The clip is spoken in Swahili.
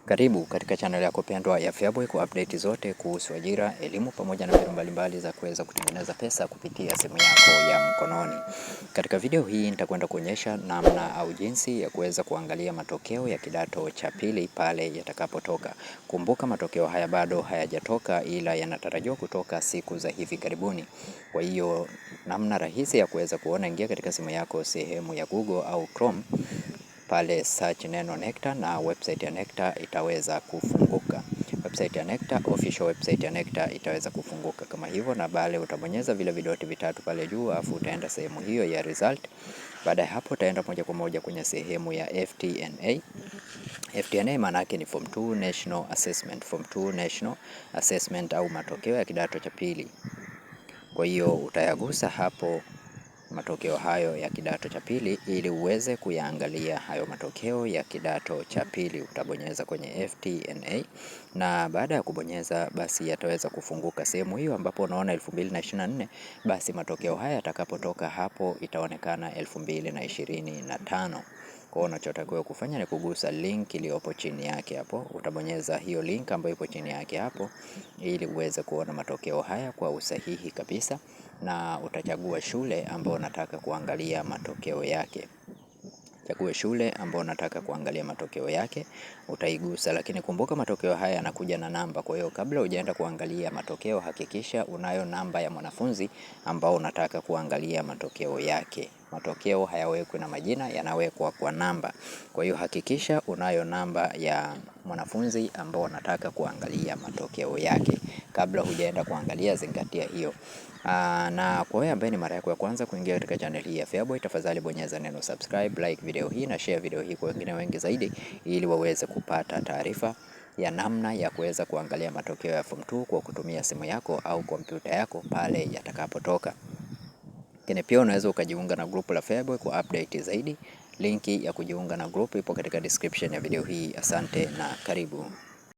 Karibu katika channel yako pendwa ya Feaboy kwa update zote kuhusu ajira, elimu pamoja na mbinu mbalimbali za kuweza kutengeneza pesa kupitia simu yako ya mkononi. Katika video hii nitakwenda kuonyesha namna au jinsi ya kuweza kuangalia matokeo ya kidato cha pili pale yatakapotoka. Kumbuka matokeo haya bado hayajatoka ila yanatarajiwa kutoka siku za hivi karibuni. Kwa hiyo namna rahisi ya kuweza kuona, ingia katika simu yako sehemu ya Google au Chrome. Pale search neno NECTA na website ya NECTA itaweza kufunguka. Website ya NECTA, official website ya NECTA itaweza kufunguka kama hivyo, na bale utabonyeza vile vidoti vitatu pale juu, afu utaenda sehemu hiyo ya result. Baada ya hapo utaenda moja kwa moja kwenye sehemu ya FTNA. FTNA maana yake ni Form 2 National Assessment, Form 2 National Assessment au matokeo ya kidato cha pili. Kwa hiyo utayagusa hapo matokeo hayo ya kidato cha pili ili uweze kuyaangalia hayo matokeo ya kidato cha pili. Utabonyeza kwenye FTNA na baada ya kubonyeza basi yataweza kufunguka sehemu hiyo ambapo unaona 2024. Basi matokeo haya yatakapotoka hapo itaonekana 2025. Kwa hiyo unachotakiwa kufanya ni kugusa link iliyopo chini yake hapo. Utabonyeza hiyo link ambayo ipo chini yake hapo ili uweze kuona matokeo haya kwa usahihi kabisa, na utachagua shule ambayo unataka kuangalia matokeo yake. Chague shule ambayo unataka kuangalia matokeo yake, utaigusa, lakini kumbuka matokeo haya yanakuja na namba. Kwa hiyo kabla hujaenda kuangalia matokeo, hakikisha unayo namba ya mwanafunzi ambao unataka kuangalia matokeo yake. Matokeo hayawekwi na majina, yanawekwa kwa namba. Kwa hiyo hakikisha unayo namba ya mwanafunzi ambao unataka kuangalia matokeo yake. Kabla hujaenda kuangalia, zingatia hiyo. Na kwa wewe ambaye ni mara yako ya kwanza kuingia katika channel hii ya Feaboy, tafadhali bonyeza neno subscribe, like video hii na share video hii kwa wengine wengi zaidi, ili waweze kupata taarifa ya namna ya kuweza kuangalia matokeo ya Form 2 kwa kutumia simu yako au kompyuta yako pale yatakapotoka. Lakini pia unaweza ukajiunga na grupu la Feaboy kwa update zaidi. Linki ya kujiunga na grupu ipo katika description ya video hii. Asante na karibu.